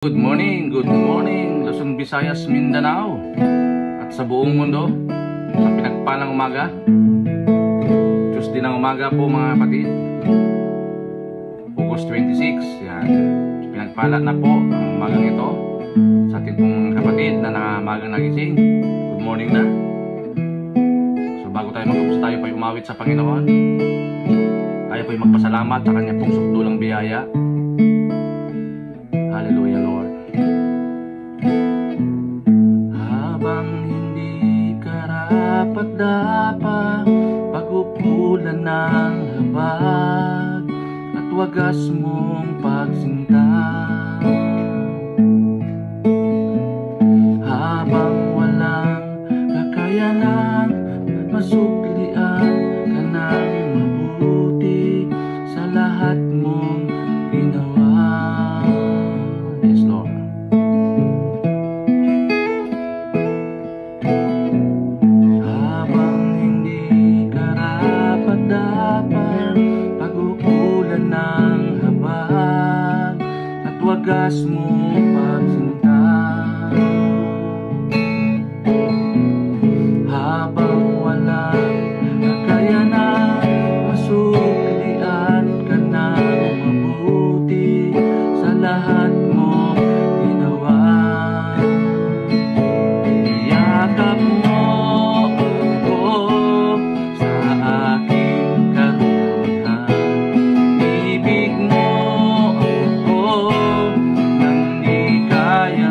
Good morning, Luzon, Visayas, Mindanao at sa buong mundo sa pinagpalang umaga. Tuesday ng umaga po mga kapatid, August 26. Yan. Pinagpala na po ang umagang ito sa ating pong kapatid na nakamagang nagising. Good morning na. So bago tayo mag-upos, tayo po umawit sa Panginoon. Tayo po magpasalamat sa kanya pong sukdulang biyaya. Hallelujah, Lord. Habang hindi karapat-dapat, pagupulan ng habag at wagas mong pagsinta. Habang walang kakayanan, masuklian ka ng mabuti sa lahat mong ginawa. Wagas mo pagsinta. Habang walang kakayanan, masuklian ka ng mabuti sa lahat mo ginawa. Iyakap mo ako sa aking karuhan. Ibig mo ako kaya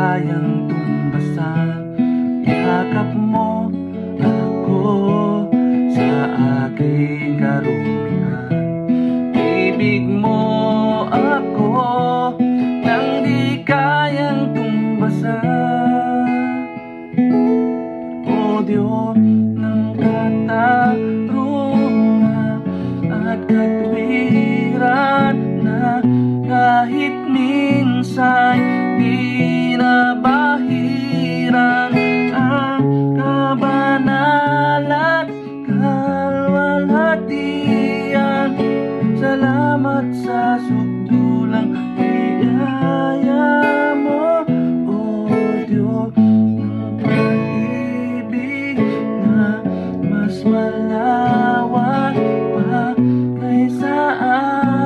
kayang tumbasan. Yakap mo ako sa aking karumihan. Ibig mo ako nang di kayang tumbasan. O Diyos ng katarungan at katwiran na kahit minsan di nabahiran ang kabanal at kalwalhatian. Salamat sa sugdulang biyaya mo, O Diyos ng pag-ibig na mas malawak pa kaysa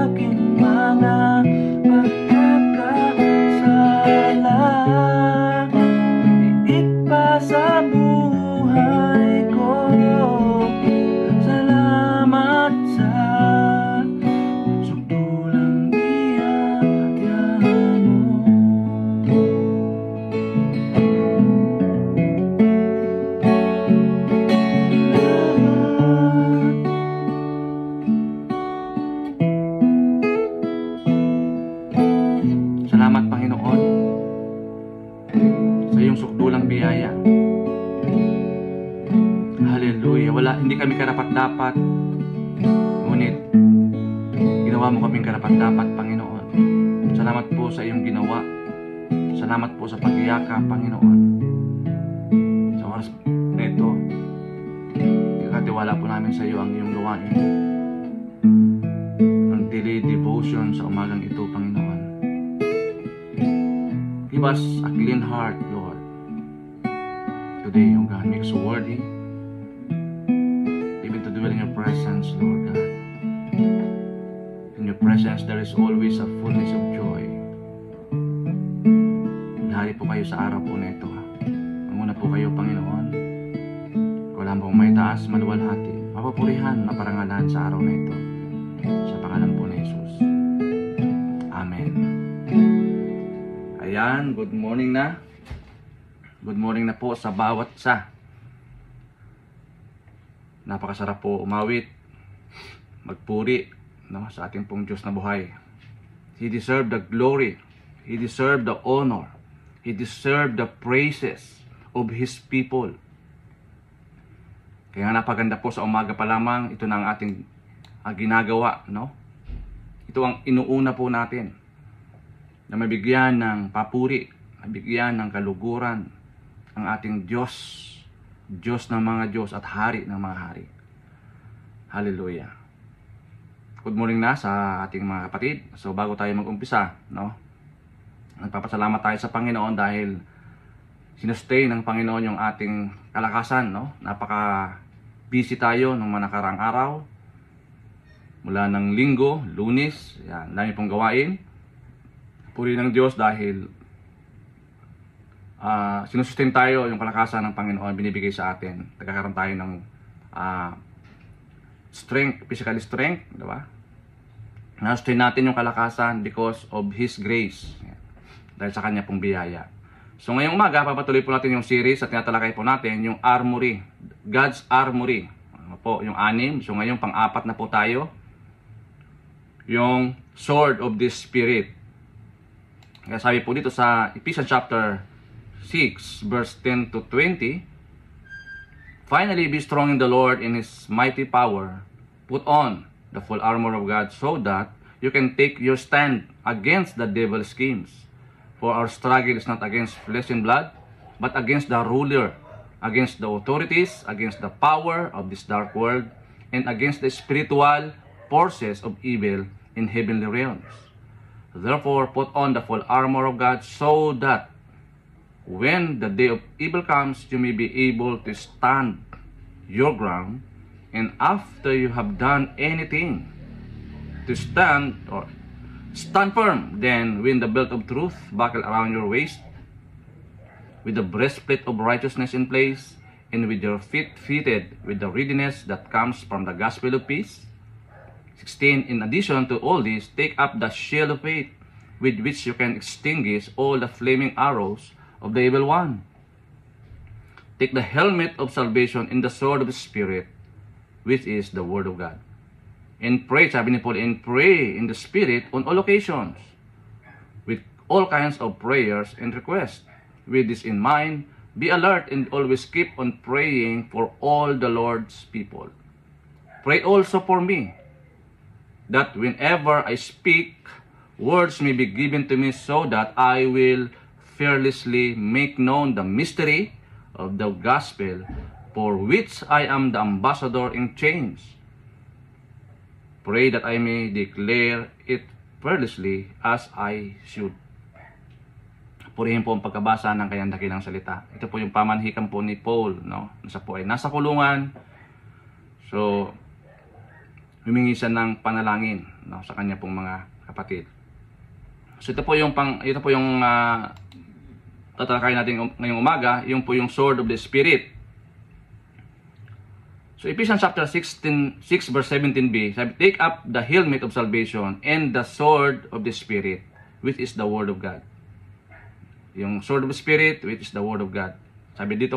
aking mga pagkakasala. Iit pa sa buhay ko, salamat sa sugdulang biyaya mo. Salamat, Panginoon, sa iyong sukdulang biyaya. Hallelujah. Hindi kami karapat-dapat, ngunit ginawa mo kaming karapat-dapat, Panginoon. Salamat po sa iyong ginawa. Salamat po sa pag-iyakap, Panginoon. Sa oras na ito, ikatiwala po namin sa iyo ang iyong gawain. Ang daily devotion sa umagang ito, Panginoon. Give us a clean heart, Lord. Today, O God, make us worthy even to dwell in your presence, Lord God. In your presence, there is always a fullness of joy. Hari po kayo sa araw po na ito. Manguna po kayo, Panginoon. Wala pong may taas, maluwalhati. Mapapurihan, maparangalan sa araw na ito. Sa pangalan po ni Jesus. Amen. Ayan, good morning na. Good morning na po sa bawat isa. Napakasarap po umawit, magpuri, no, sa ating pong Diyos na buhay. He deserved the glory. He deserved the honor. He deserved the praises of His people. Kaya napaganda po sa umaga pa lamang, ito na ang ating ginagawa, no? Ito ang inuuna po natin, na mabigyan ng papuri, mabigyan ng kaluguran ang ating Diyos, Diyos ng mga Diyos at Hari ng mga Hari. Hallelujah. Good morning na sa ating mga kapatid. So bago tayo mag-umpisa, no, nagpapasalamat tayo sa Panginoon dahil sinustay ng Panginoon yung ating kalakasan, no? Napaka-busy tayo ng mga nakarang araw. Mula ng Linggo, Lunes, yan, dami pong gawain. Puri ng Diyos dahil sinusustain tayo yung kalakasan ng Panginoon binibigay sa atin. Nagkakaroon tayo ng strength, physical strength, di ba? Na-sustain natin yung kalakasan because of His grace. Dahil sa Kanya pong biyaya. So ngayong umaga, papatuloy po natin yung series at tinatalakay po natin yung armory. God's armory. Ano po, yung 6. So ngayon pang-4 na po tayo. Yung sword of the Spirit. Kaya sabi po dito sa Ephesians chapter 6 verse 10 to 20, finally be strong in the Lord in His mighty power. Put on the full armor of God so that you can take your stand against the devil's schemes. For our struggle is not against flesh and blood, but against the ruler, against the authorities, against the power of this dark world, and against the spiritual forces of evil in heavenly realms. Therefore, put on the full armor of God so that when the day of evil comes, you may be able to stand your ground, and after you have done anything, to stand firm. Then, with the belt of truth buckled around your waist, with the breastplate of righteousness in place, and with your feet fitted with the readiness that comes from the gospel of peace. 16. In addition to all this, take up the shield of faith, with which you can extinguish all the flaming arrows of the evil one. Take the helmet of salvation and the sword of the Spirit, which is the Word of God. And pray, sabi ni Paul, and pray in the Spirit on all occasions, with all kinds of prayers and requests. With this in mind, be alert and always keep on praying for all the Lord's people. Pray also for me, that whenever I speak, words may be given to me so that I will fearlessly make known the mystery of the gospel, for which I am the ambassador in chains. Pray that I may declare it fearlessly as I should. Purihin po ang pagkabasa ng kanyang dakilang salita. Ito po yung pamanhikan po ni Paul, no? Nasa po ay nasa kulungan. So, humingi siya ng panalangin, no, sa kanya pong mga kapatid. So ito po yung tatalakayin natin ngayong umaga, yung po yung sword of the Spirit. So Ephesians chapter 6 verse 17b, sabi, take up the helmet of salvation and the sword of the Spirit, which is the Word of God. Yung sword of the Spirit, which is the Word of God. Sabi dito,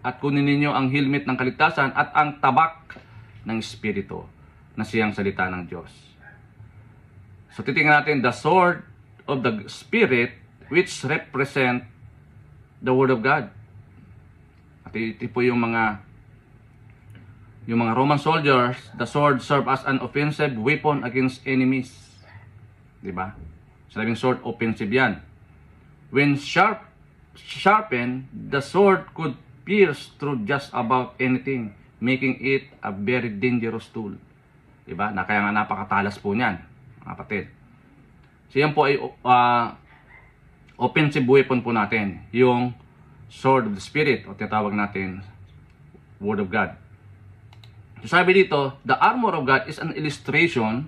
at kunin ninyo ang helmet ng kaligtasan at ang tabak ng Espiritu, na siyang salita ng Diyos. So titingnan natin the sword of the Spirit, which represent the Word of God. At ito po yung mga Roman soldiers, the sword served as an offensive weapon against enemies. Diba? Sabing sword, offensive yan. When sharpened, the sword could pierce through just about anything, making it a very dangerous tool. Diba? Kaya nga napakatalas po niyan, mga kapatid. So yan po ay offensive weapon po natin, yung sword of the Spirit, o tinatawag natin Word of God. So sabi dito, the armor of God is an illustration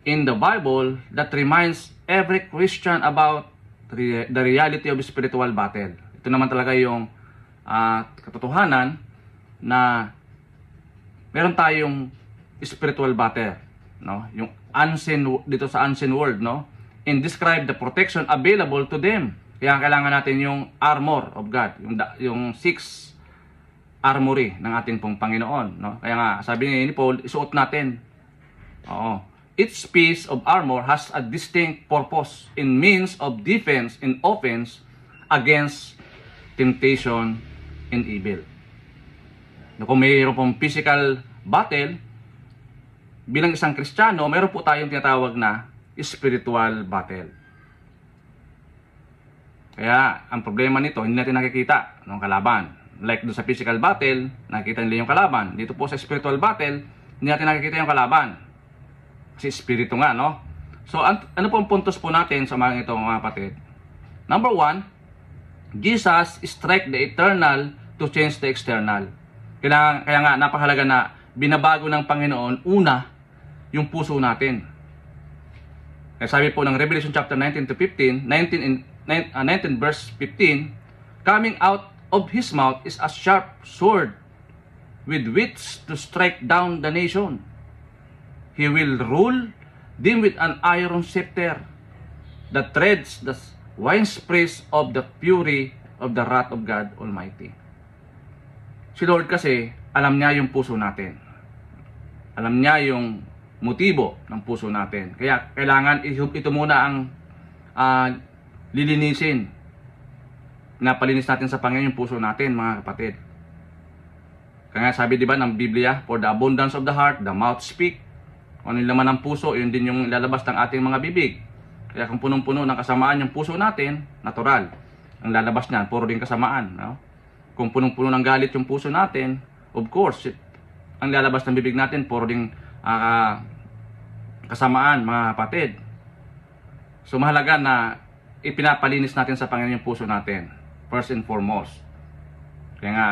in the Bible that reminds every Christian about the reality of spiritual battle. Ito naman talaga yung katotohanan na meron tayong spiritual battle, no? Yung unseen, dito sa unseen world, no? And describe the protection available to them. Kaya kailangan natin yung armor of God, yung 6 armory ng ating pong Panginoon, no? Kaya nga sabi ni Paul, isuot natin. Oo. Each piece of armor has a distinct purpose in means of defense and offense against temptation and evil. No, kung mayroon pong physical battle, bilang isang Kristiyano, mayroon po tayong tinatawag na spiritual battle. Kaya, ang problema nito, hindi natin nakikita ng kalaban. Like doon sa physical battle, nakikita nila yung kalaban. Dito po sa spiritual battle, hindi natin nakikita yung kalaban. Kasi spirito nga, no? So, ano po ang puntos po natin sa mga ito, mga kapatid? Number 1, Jesus strike the eternal to change the external. Kaya nga, napakahalaga na binabago ng Panginoon, una, yung puso natin. Kaya sabi po ng Revelation chapter 19 verse 15, coming out of his mouth is a sharp sword with which to strike down the nation. He will rule them with an iron scepter that treads the winepress of the fury of the wrath of God Almighty. Si Lord kasi, alam niya yung puso natin. Alam niya yung motibo ng puso natin. Kaya kailangan ito muna ang lilinisin. Napalinis natin sa Panginoon yung puso natin, mga kapatid. Kaya sabi diba ng Biblia, for the abundance of the heart, the mouth speak. Kung ano yung laman ng puso, yun din yung lalabas ng ating mga bibig. Kaya kung punong-puno ng kasamaan yung puso natin, natural. Ang lalabas niyan, puro din kasamaan. No? Kung punong-puno ng galit yung puso natin, of course, ang lalabas ng bibig natin, puro din kasamaan, mga kapatid. So mahalaga na ipinapalinis natin sa Panginoon yung puso natin, first and foremost. Kaya nga,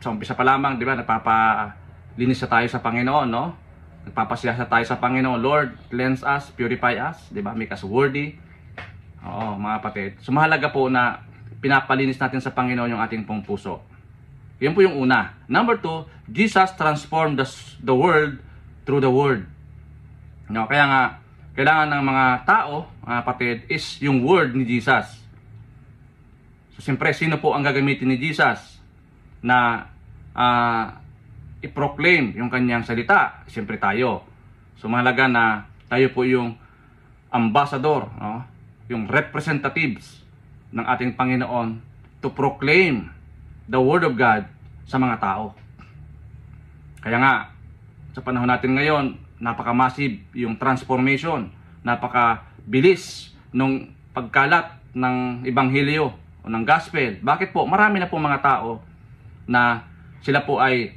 sa umpisa pa lamang, di ba, nagpapalinis na tayo sa Panginoon, no? Nagpapasiyasa tayo sa Panginoon. Lord, cleanse us, purify us, di ba, make us worthy. Oo, mga kapatid. So mahalaga po na pinapalinis natin sa Panginoon yung ating pong puso. Yan po yung una. Number 2, Jesus transformed the world through the Word. No, kaya nga, kailangan ng mga tao, mga kapatid, is yung Word ni Jesus. So, siyempre, sino po ang gagamitin ni Jesus na i-proclaim yung kanyang salita? Siyempre tayo. So, mahalaga na tayo po yung ambassador, no? Yung representatives ng ating Panginoon to proclaim the Word of God sa mga tao. Kaya nga, sa panahon natin ngayon, napaka-massive yung transformation, napaka-bilis nung pagkalat ng Ebanghelyo o ng Gospel. Bakit po? Marami na po mga tao na sila po ay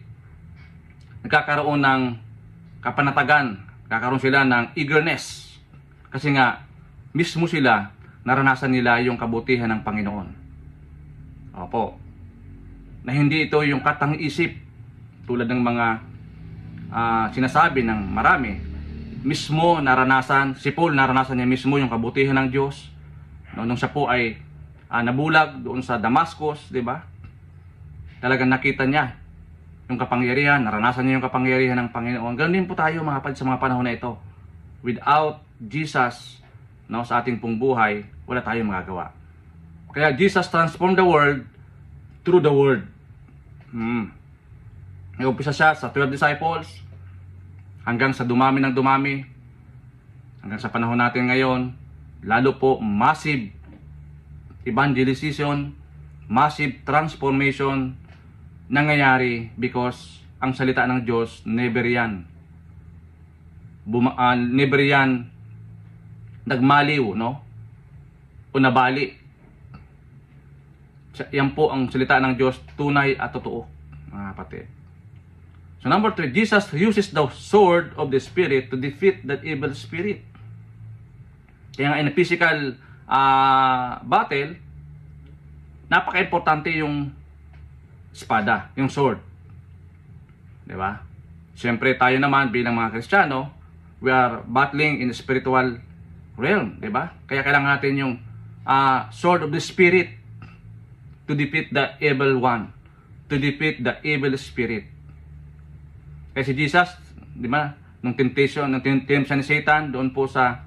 nagkakaroon ng kapanatagan, kakaroon sila ng eagerness. Kasi nga, mismo sila, naranasan nila yung kabutihan ng Panginoon. Opo. Na hindi ito yung katang-isip tulad ng mga sinasabi ng marami. Mismo naranasan, si Paul naranasan niya mismo yung kabutihan ng Diyos. No, nung siya po ay nabulag doon sa Damascus, di ba? Talagang nakita niya yung kapangyarihan, naranasan niya yung kapangyarihan ng Panginoon. Ganun din po tayo mga kapatid sa mga panahon na ito. Without Jesus, no, sa ating pong buhay, wala tayong magagawa. Kaya Jesus transformed the world through the Word. Nag-umpisa siya sa 12 disciples, hanggang sa dumami ng dumami, hanggang sa panahon natin ngayon, lalo po massive evangelization, massive transformation nangyayari because ang salita ng Diyos never yan nagmaliw, no? O nabali. Yan po ang salita ng Diyos, tunay at totoo, mga kapatid. So number 3, Jesus uses the sword of the Spirit to defeat that evil spirit. Kaya nga in a physical battle, napaka-importante yung espada, yung sword. Diba? Siyempre tayo naman bilang mga Kristiyano, we are battling in the spiritual realm. Diba? Kaya kailangan natin yung sword of the Spirit to defeat the evil one, to defeat the evil spirit. Kasi Jesus, di ba, nung temptation, nung temptation ni Satan doon po sa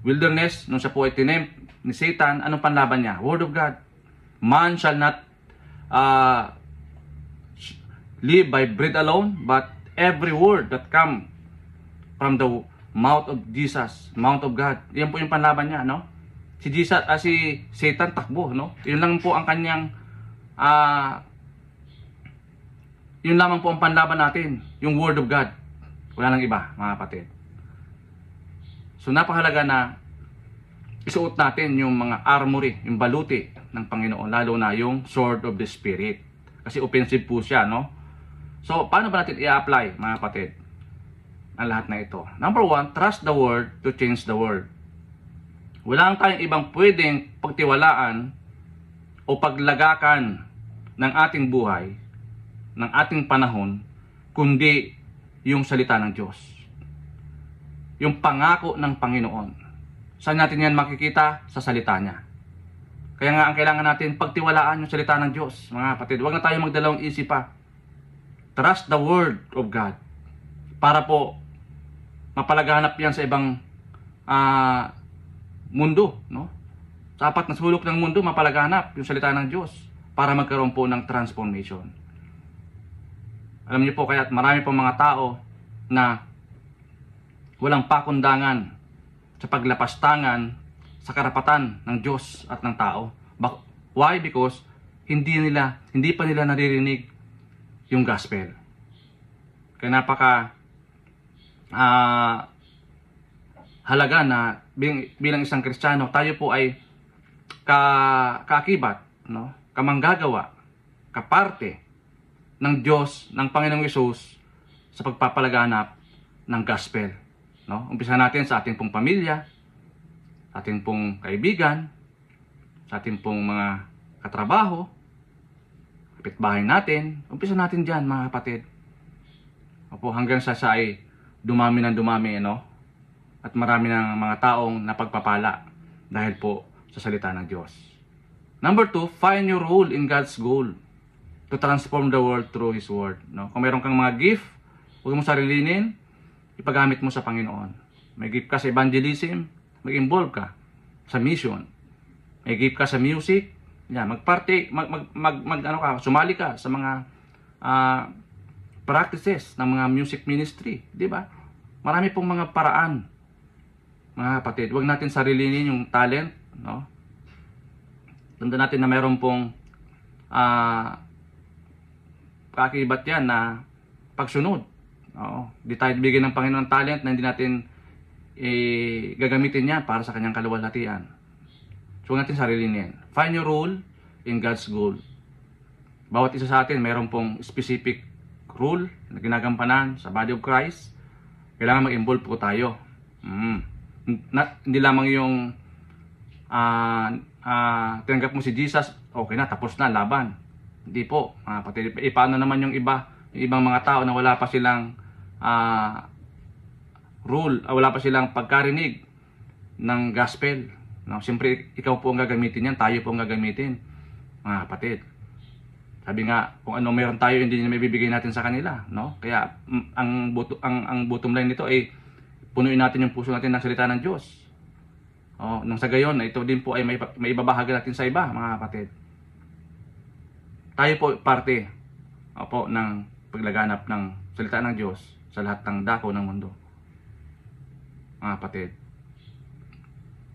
wilderness, nung siya po ay tinempt ni Satan, anong panlaban niya? Word of God. Man shall not live by bread alone, but every word that come from the mouth of Jesus, mouth of God. Yan po yung panlaban niya, no? Si Jesus, si Satan takbo, no? Yun lang po ang kanyang yun lamang po ang panlaban natin, yung Word of God. Wala nang iba, mga kapatid. So napakahalaga na isuot natin yung mga armory, yung baluti ng Panginoon, lalo na yung Sword of the Spirit. Kasi offensive po siya, no? So, paano ba natin i-apply, mga kapatid, ang lahat na ito? Number 1, trust the Word to change the world. Wala tayong ibang pwedeng pagtiwalaan o paglagakan ng ating buhay, ng ating panahon, kundi yung salita ng Diyos. Yung pangako ng Panginoon. Saan natin yan makikita? Sa salita niya. Kaya nga ang kailangan natin pagtiwalaan yung salita ng Diyos. Mga kapatid, huwag na tayo magdalawang isip pa. Trust the Word of God. Para po mapalaganap yan sa ibang mundo, no? Sa apat na sulok ng mundo, mapalaganap yung salita ng Diyos para magkaroon po ng transformation. Alam niyo po, kaya marami pong mga tao na walang pakundangan sa paglapastangan sa karapatan ng Diyos at ng tao. Why? Because hindi pa nila naririnig yung gospel. Kaya napaka halaga na bilang isang Kristiyano, tayo po ay kaakibat, no? Kamanggagawa, kaparte ng Diyos, ng Panginoong Hesus sa pagpapalaganap ng gospel, no? Umpisa natin sa ating pong pamilya, sa ating pong kaibigan, sa ating pong mga katrabaho, kapitbahay natin. Umpisa natin diyan, mga kapatid. Opo, hanggang sa ay dumami ng dumami, no? At marami ng mga taong napagpapala dahil po sa salita ng Diyos. Number 2, find your role in God's goal to transform the world through His Word. No? Kung meron kang mga gift, huwag mo sarilinin, ipagamit mo sa Panginoon. May gift ka sa evangelism, mag-involve ka sa mission. may gift ka sa music, yan, magparty, ano ka, sumali ka sa mga practices ng mga music ministry, di ba? Marami pong mga paraan, mga kapatid. Huwag natin sarilinin yung talent, no? Tanda natin na mayroon pong kakibat yan na pagsunod. Oo. Di tayo bigyan ng Panginoon ng talent na hindi natin gagamitin yan para sa kanyang kaluwalhatian. So, huwag natin sarilinin. Find your role in God's goal. Bawat isa sa atin, mayroon pong specific rule na ginagampanan sa body of Christ. Kailangan mag-involve po tayo. Hindi lamang yung tinanggap mo si Jesus, okay na, tapos na, laban. Hindi po. Paano naman yung ibang mga tao na wala pa silang rule, wala pa silang pagkarinig ng gospel. No? Siyempre, ikaw po ang gagamitin yan, tayo po ang gagamitin, mga kapatid. Sabi nga, kung ano meron tayo, hindi na may bibigay natin sa kanila. No? Kaya, ang bottom line nito ay punuin natin yung puso natin ng salita ng Diyos. Nang sa gayon, ito din po ay may ibabahagi natin sa iba, mga kapatid. Tayo po parte ng paglaganap ng salita ng Diyos sa lahat ng dako ng mundo, mga kapatid.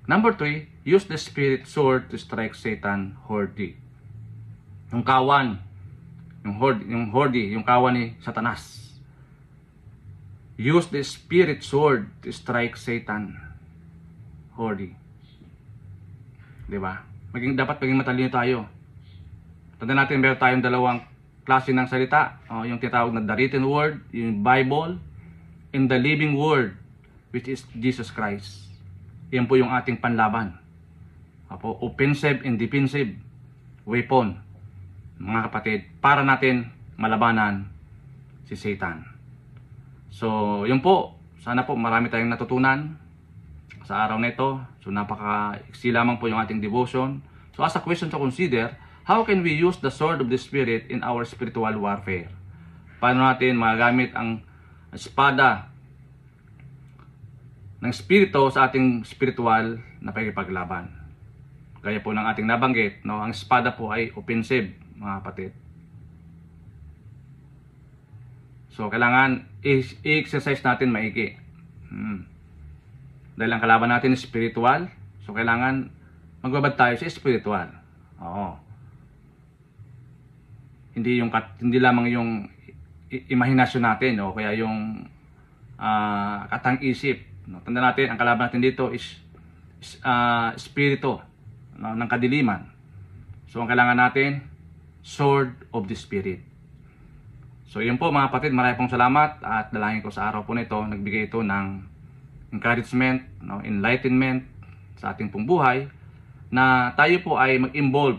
Number 3, use the spirit sword to strike Satan horde. Yung kawan, yung kawan ni Satanas. Use the spirit sword to strike Satan horde. Diba? Dapat maging matalino tayo. Tandaan natin, meron tayong dalawang klase ng salita. Yung tinatawag na the written word, yung Bible, and the living word, which is Jesus Christ. Yan po yung ating panlaban. Offensive and defensive weapon, mga kapatid, para natin malabanan si Satan. So, yun po. Sana po marami tayong natutunan sa araw na ito. So, napaka-iksi lamang po yung ating devotion. So, as a question to consider, how can we use the sword of the Spirit in our spiritual warfare? Paano natin magagamit ang espada ng Espiritu sa ating spiritual na pagkipaglaban? Gaya po ng ating nabanggit, no? Ang espada po ay offensive, mga kapatid. So, kailangan i-exercise natin maigi. Dahil ang kalaban natin is spiritual, so kailangan magbabad tayo sa spiritual. Oo. Hindi lamang yung imahinasyon natin, o kaya yung katang-isip. No? Tanda natin, ang kalaban natin dito is spirito, no? Ng kadiliman. So, ang kailangan natin, sword of the Spirit. So, yun po mga kapatid, marami pong salamat at dalangin ko sa araw po nito, nagbigay ito ng encouragement, no? Enlightenment sa ating pong buhay, na tayo po ay mag-involve,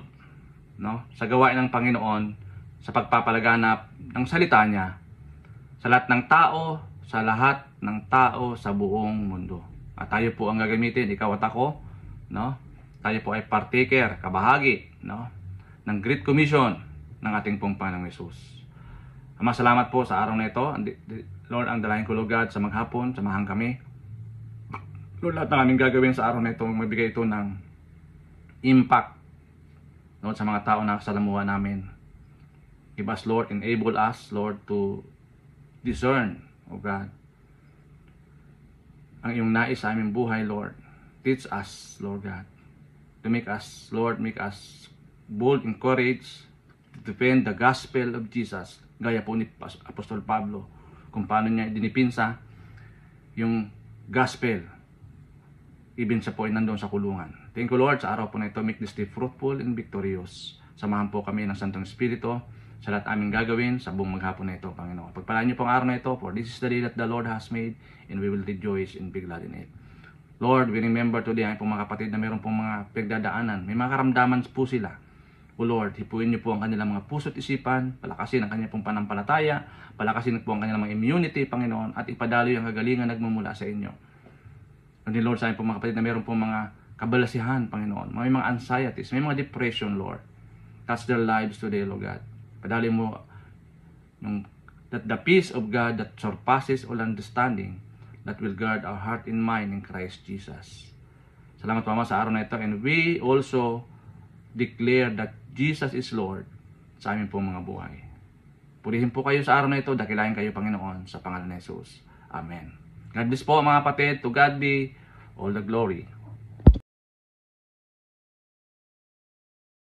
no? Sa gawain ng Panginoon, sa pagpapalaganap ng salita niya sa lahat ng tao, sa lahat ng tao sa buong mundo. At tayo po ang gagamitin, ikaw at ako, no? Tayo po ay partaker, kabahagi, no? Ng Great Commission ng ating pong Panginoong Hesus. Ama, salamat po sa araw na ito. Lord, ang dalahin ko, Lord God, sa maghapon, samahan kami. Lord, lahat na aming gagawin sa araw na ito, magbigay ito ng impact, Lord, sa mga tao na kasalamuhan namin. Give us, Lord, enable us, Lord, to discern, O God, ang iyong nais sa aming buhay, Lord. Teach us, Lord God, to make us, Lord, make us bold and courage to defend the gospel of Jesus. Gaya po ni Apostol Pablo, kung paano niya dinipinsa yung gospel, even siya po ay nandoon sa kulungan. Thank you, Lord, sa araw po na ito. Make this day fruitful and victorious. Samahan po kami ng Santong Espiritu sa lahat aming gagawin sa buong maghapon na ito, Panginoon. Pagpalaan niyo po ang araw na ito, for this is the day that the Lord has made, and we will rejoice and be glad in it. Lord, we remember today ang pong mga kapatid na mayroon pong mga pagdadaanan. May mga karamdaman po sila. O Lord, hipuin niyo po ang kanilang mga puso't isipan, palakasin ang kanilang pong panampalataya, palakasin po ang kanilang mga immunity, Panginoon, at ipadaloy ang kagalingan nagmumula sa inyo. And Lord, sa aming pong mga kapatid na mayroon pong mga kabalasihan, Panginoon, may mga anxieties, may mga depression, Lord. Touch their lives today, Lord God. Padali mo that the peace of God that surpasses all understanding, that will guard our heart and mind in Christ Jesus. Salamat po Ama sa araw na ito. And we also declare that Jesus is Lord sa amin pong mga buhay. Purihin po kayo sa araw na ito. Dakilain kayo Panginoon sa pangalan ni Jesus. Amen. God bless po mga kapatid. To God be all the glory.